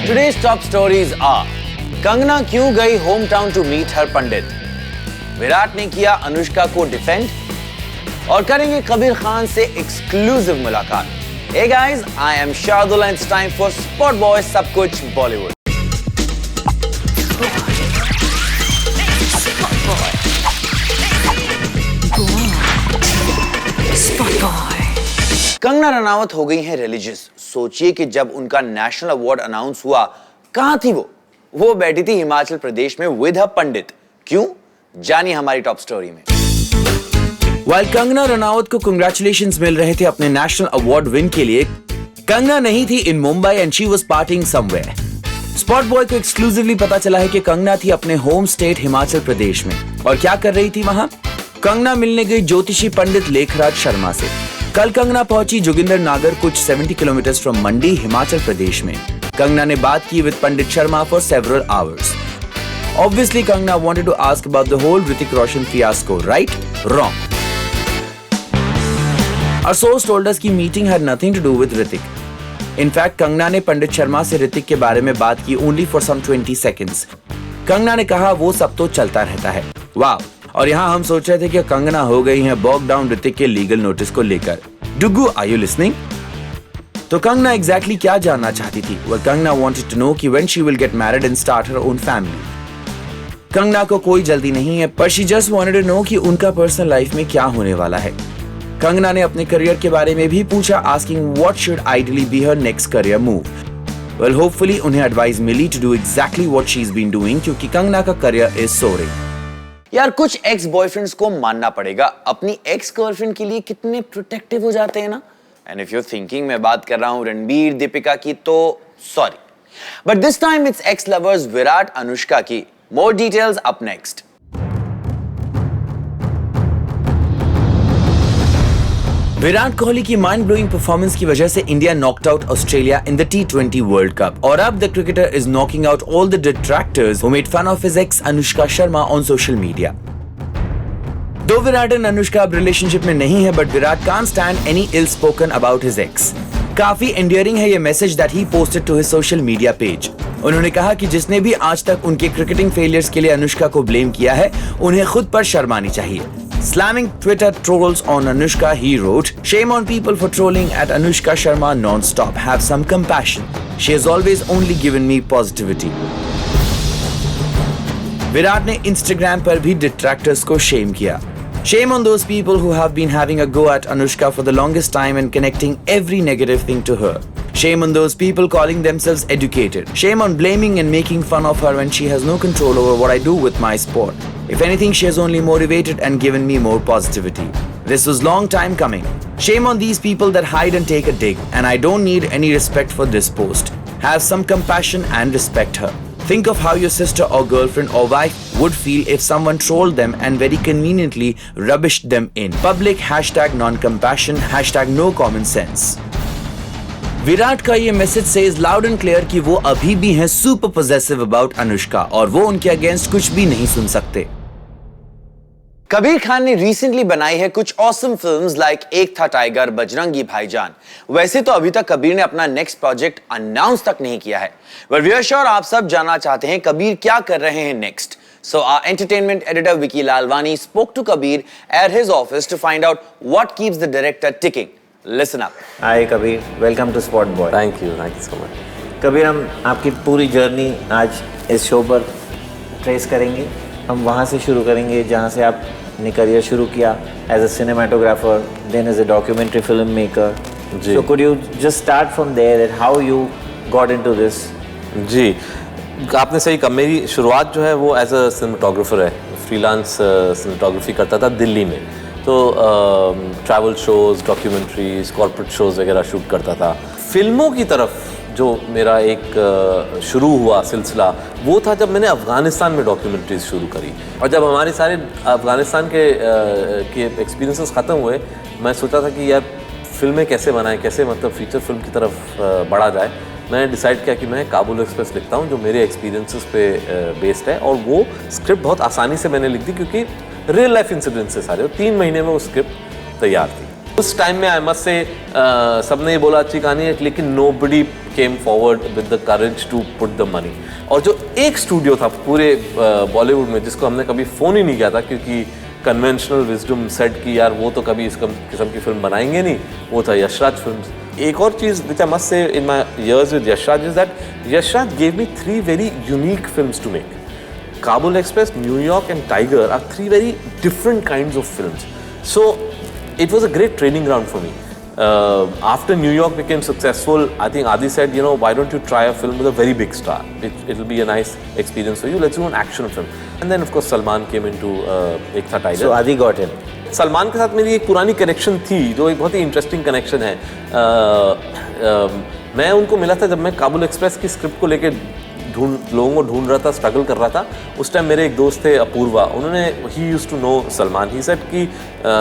Today's top stories are: Kangana क्यों गई hometown to meet her pandit, Virat ने किया अनुष्का को डिफेंड, और करेंगे कबीर खान से एक्सक्लूसिव मुलाकात। Hey guys, I am Shardul and it's time for Spot Boys सब कुछ बॉलीवुड। कंगना रनावत हो गई हैं रिलीजियस। सोचिए कि जब उनका नेशनल अवार्ड अनाउंस हुआ, कहां थी वो बैठी थी हिमाचल प्रदेश में विद अ पंडित। क्यों? जानिए हमारी टॉप स्टोरी में। While कंगना रनावत को कंग्रेचुलेशंस मिल रहे थे अपने नेशनल अवार्ड विन के लिए, कंगना नहीं थी in Mumbai and she was partying somewhere. Spot boy को एक्सक्लूसिवली पता चला है कि कंगना थी अपने होम स्टेट हिमाचल प्रदेश में। और क्या कर रही थी वहां? कंगना मिलने गई ज्योतिषी पंडित लेखराज शर्मा से। कल कंगना पहुंची जोगिंदरनगर, कुछ 70 किलोमीटर फ्रॉम मंडी, हिमाचल प्रदेश में। कंगना ने बात की with Pandit Sharma for several hours. Obviously, Kangna wanted to ask about the whole Hrithik Roshan fiasco, right? Wrong. Our source told us कि meeting had nothing to do with Hrithik. In fact, Kangna ने पंडित शर्मा से ऋतिक के बारे में बात की only for some 20 seconds. Kangana ने कहा वो सब तो चलता रहता है। वाह! और यहाँ हम सोच रहे थे कि कंगना हो गई है बॉग डाउन ऋतिक के लीगल नोटिस को लेकर। डुगू, आर यू लिसनिंग? तो कंगना एग्जैक्टली क्या जानना चाहती थी? Well, Kangana wanted to know कि when she will get married and start her own family. Kangana को कोई जल्दी नहीं है, पर she just wanted to know कि उनका पर्सनल लाइफ में क्या होने वाला है। कंगना ने अपने करियर के बारे में भी पूछा, asking what should ideally be her next career move. Well, hopefully उन्हें एडवाइस मिली to do exactly what she is been doing, क्योंकि कंगना का करियर इज सोअरिंग। यार, कुछ एक्स बॉयफ्रेंड्स को मानना पड़ेगा, अपनी एक्स गर्लफ्रेंड के लिए कितने प्रोटेक्टिव हो जाते हैं ना। And if you are thinking मैं बात कर रहा हूं रणबीर दीपिका की, तो sorry, but this time it's ex lovers Virat Anushka की। More details up next. Virat Kohli की माइंड ब्लोइंग परफॉर्मेंस की वजह से India knocked out Australia in the T20 world cup, और अब the cricketer is knocking out all the detractors who made fun of his ex Anushka Sharma on social media. Though Virat and Anushka अब relationship में नहीं है, but Virat can't stand any ill spoken about his ex. काफी endearing है ये message that he posted to his social media page. उन्होंने कहा कि जिसने भी आज तक उनके क्रिकेटिंग फेलियर्स के लिए अनुष्का को ब्लेम किया है, उन्हें खुद पर शर्म आनी चाहिए। Slamming Twitter trolls on Anushka, he wrote, "Shame on people for trolling at Anushka Sharma non-stop. Have some compassion. She has always only given me positivity." Virat ने Instagram पर भी detractors को shame किया। Shame on those people who have been having a go at Anushka for the longest time and connecting every negative thing to her. Shame on those people calling themselves educated. Shame on blaming and making fun of her when she has no control over what I do with my sport. If anything, she has only motivated and given me more positivity. This was long time coming. Shame on these people that hide and take a dig, and I don't need any respect for this post. Have some compassion and respect her. Think of how your sister or girlfriend or wife would feel if someone trolled them and very conveniently rubbished them in public. #non-compassion, #no common sense. Virat का ये message says loud and clear कि वो अभी भी हैं super possessive about Anushka, और वो उनके अगेंस्ट कुछ भी नहीं सुन सकते। कबीर खान ने रिसेंटली बनाई है कुछ ऑसम फिल्म्स लाइक एक था टाइगर, बजरंगी भाईजान। वैसे तो अभी तक कबीर ने अपना नेक्स्ट प्रोजेक्ट अनाउंस तक नहीं किया है, बट वी आर श्योर आप सब जानना चाहते हैं कबीर क्या कर रहे हैं next. So our entertainment editor Vicky Lalwani spoke to Kabir at his office to find out what keeps the director ticking. Listen up. Hi Kabir, welcome to Spot Boy. Thank you so much. Kabir, हम आपकी पूरी journey आज इस show पर trace करेंगे। हम वहाँ से शुरू करेंगे जहाँ से आपने करियर शुरू किया as a cinematographer, then as a documentary film maker. So could you just start from there that how you got into this? जी, आपने सही कहा। मेरी शुरुआत जो है वो एज अ सिनेमाटोग्राफर है। फ्रीलांस सिनेमाटोग्राफी करता था दिल्ली में, तो travel shows, documentaries, corporate shows वगैरह शूट करता था। फिल्मों की तरफ जो मेरा एक शुरू हुआ सिलसिला वो था जब मैंने अफ़गानिस्तान में डॉक्यूमेंट्रीज शुरू करी। और जब हमारे सारे अफ़गानिस्तान के एक्सपीरियंसेस ख़त्म हुए, मैं सोचा था कि यार फिल्में कैसे बनाएं, कैसे मतलब फीचर फिल्म की तरफ बढ़ा जाए। मैंने डिसाइड किया कि मैं काबुल एक्सप्रेस लिखता हूँ जो मेरे एक्सपीरियंसेस पे बेस्ड है, और वो स्क्रिप्ट बहुत आसानी से मैंने लिख दी क्योंकि रियल लाइफ इंसिडेंट्स से सारे, 3 महीने में वो स्क्रिप्ट तैयार थी। उस टाइम में आई मस्ट से सबने ये बोला अच्छी कहानी है, लेकिन nobody came forward with the courage to put the money. और जो एक स्टूडियो था पूरे बॉलीवुड में जिसको हमने कभी फ़ोन ही नहीं किया था, क्योंकि कन्वेंशनल विजडम सेट की यार वो तो कभी इस किस्म की फिल्म बनाएंगे नहीं, वो था यशराज फिल्म्स। एक और चीज़ विच I must say in my years with Yashraj is that Yashraj gave me 3 very unique films to make. Kabul Express, New York and Tiger are 3 very different kinds of films. So it was a great training ground for me. After New York became successful, I think Adi said, you know, why don't you try a film with a very big star? It'll be a nice experience for you. Let's do an action film. And then of course Salman came into Ek Tha Tiger. So Adi got in. Salman के साथ मेरी एक पुरानी connection थी जो एक बहुत ही interesting connection है। मैं उनको मिला था जब मैं काबुल एक्सप्रेस की स्क्रिप्ट को लेके लोगों को ढूंढ रहा था, स्ट्रगल कर रहा था। उस टाइम मेरे एक दोस्त थे अपूर्वा, उन्होंने ही used to know Salman. He said कि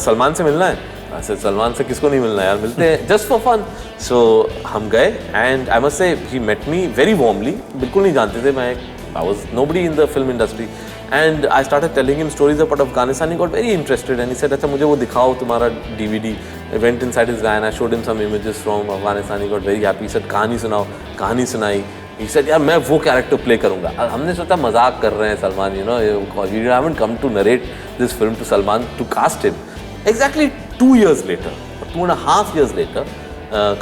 सलमान से मिलना है। ऐसे सलमान से किसको नहीं मिलना यार, मिलते हैं जस्ट फॉर फन। सो हम गए and I must say he met me very warmly. बिल्कुल नहीं जानते थे, मैं I was nobody in the film industry and I started telling him stories about Afghanistan. He got very interested and he said अच्छा मुझे वो दिखाओ तुम्हारा DVD। I went inside his van, I showed him some images from Afghanistan. He got very happy. He said कहानी सुनाओ, कहानी सुनाई। He said यार मैं वो कैरेक्टर प्ले करूँगा। हमने सोचा मजाक कर रहे हैं Salman, you know, we haven't come to narrate this film to Salman to cast him. Exactly 2 years later, 2.5 years later,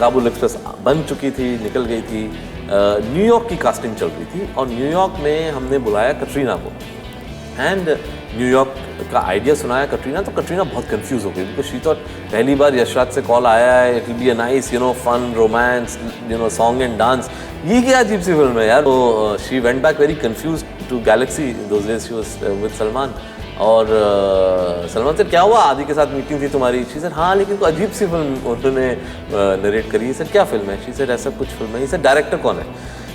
Kabul express बन चुकी थी, निकल गई थी। न्यूयॉर्क की कास्टिंग चल रही थी और न्यूयॉर्क में हमने बुलाया कटरीना को एंड न्यूयॉर्क का आइडिया सुनाया कटरीना। तो कटरीना बहुत कंफ्यूज हो गई बिकॉज शी थॉट पहली बार यशराज से कॉल आया है, it will be a nice you know fun romance you know song and dance, ये क्या अजीब सी फिल्म है यार। तो she went back very confuse to Galaxy, those days she was with Salman. और सलमान से क्या हुआ, आदि के साथ मीटिंग थी तुम्हारी? शी सेड हाँ लेकिन कोई अजीब सी फिल्म उन्होंने नरेट करी। सर क्या फिल्म है? शी सेड ऐसा कुछ फिल्म है। सर डायरेक्टर कौन है?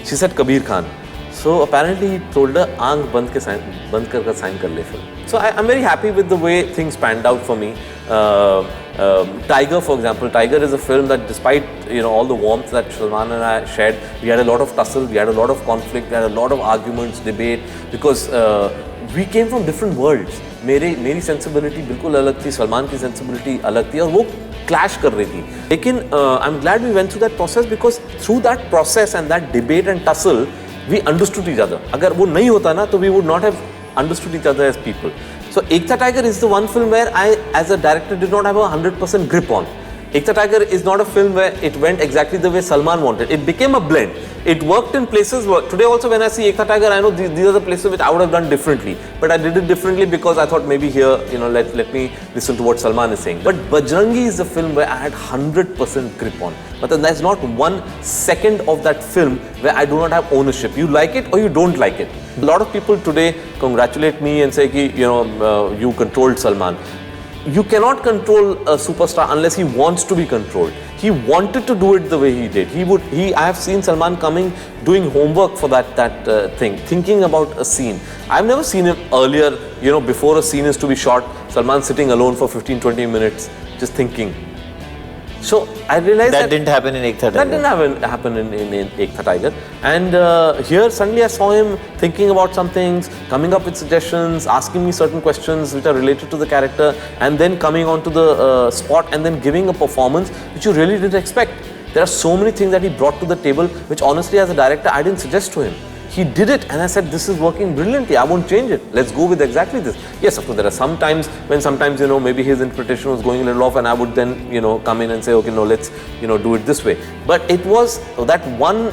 She said Kabir Khan. So apparently he told her आंख बंद कर साइन कर ले film. So I'm very happy with the way things panned out for me. Tiger, for example, Tiger is a film that despite you know all the warmth that Salman and I shared, we had a lot of tussle, we had a lot of conflict, we had a lot of arguments, debate, because we came from different worlds. मेरी sensibility बिल्कुल अलग थी, सलमान की sensibility अलग थी और वो clash कर रही थी। लेकिन I'm glad we went through that process because through that process and that debate and tussle we understood each other. अगर वो नहीं होता ना तो we would not have understood each other as people. So Ek Tha Tiger is the one film where I as a director did not have a 100% grip on. Ek Tha Tiger is not a film where it went exactly the way Salman wanted. It became a blend. It worked in places where today also when I see Ek Tha Tiger, I know these are the places which I would have done differently. But I did it differently because I thought maybe here, you know, let me listen to what Salman is saying. But Bajrangi is the film where I had 100% grip on. But then there's not 1 second of that film where I do not have ownership. You like it or you don't like it. A lot of people today congratulate me and say, you know, you controlled Salman. You cannot control a superstar unless he wants to be controlled. He wanted to do it the way he did. I have seen Salman doing homework for that thing, thinking about a scene. I've never seen him earlier, you know, before a scene is to be shot, Salman sitting alone for 15-20 minutes, just thinking. So I realized that didn't happen in Ek Tha Tiger. That didn't happen in Ek Tha Tiger. And here suddenly I saw him thinking about some things, coming up with suggestions, asking me certain questions which are related to the character, and then coming onto the spot and then giving a performance which you really didn't expect. There are so many things that he brought to the table which honestly as a director I didn't suggest to him. He did it and I said this is working brilliantly, I won't change it, let's go with exactly this. Yes, of course there are some times when sometimes you know maybe his interpretation was going a little off and I would then you know come in and say okay no let's you know do it this way. But it was that one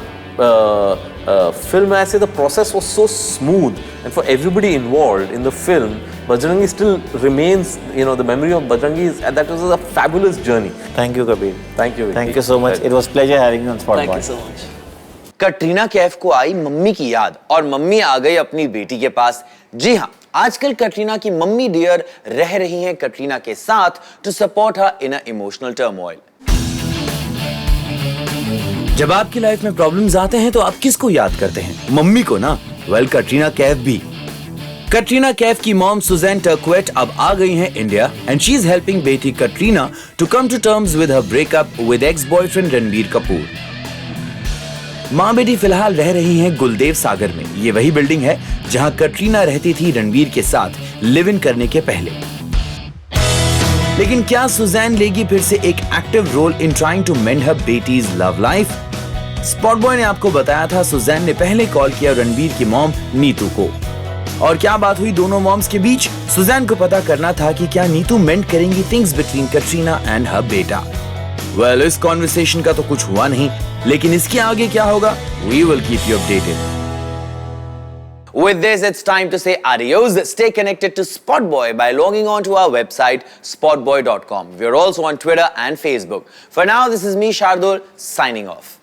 film where I say the process was so smooth and for everybody involved in the film, Bajrangi still remains, you know, the memory of Bajrangi is, and that was a fabulous journey. Thank you Kabir. Thank you. Thank you so much. It was pleasure having you on Spot Thank Boy. you so much. Katrina Kaif को आई mummy की याद और mummy आ गई अपनी बेटी के पास। जी हाँ, आजकल कटरीना की मम्मी डियर रह रही हैं कटरीना के साथ to support her in a emotional turmoil. जब आपकी लाइफ में प्रॉब्लम्स आते हैं तो आप किसको याद करते हैं? मम्मी को ना। वेल कटरीना कैफ भी। कटरीना कैफ की मॉम सुजैन टर्क्वेट अब आ गई हैं India and she is helping बेटी Katrina to come to terms with her breakup with ex boyfriend Ranbir Kapoor. मां बेटी फिलहाल रह रही हैं गुलदेव सागर में। ये वही बिल्डिंग है जहां कटरीना रहती थी रणबीर के साथ लिव इन करने के पहले। लेकिन क्या सुजैन लेगी फिर से एक active role in trying to mend her बेटीज लव लाइफ? स्पॉट बॉय ने आपको बताया था सुजैन ने पहले कॉल किया रणबीर की मॉम नीतू को। और क्या बात हुई दोनों मॉम्स के बीच? सुजैन को पता करना था कि क्या नीतू मेंड करेंगी थिंग्स बिटवीन कटरीना एंड हर बेटा। वेल, इस कॉन्वर्सेशन का तो कुछ हुआ नहीं, लेकिन इसके आगे क्या होगा? We will keep you updated. With this, it's time to say adios. Stay connected to Spotboy by logging on to our website, spotboy.com. We're also on Twitter and Facebook. For now, this is me, Shardul, signing off.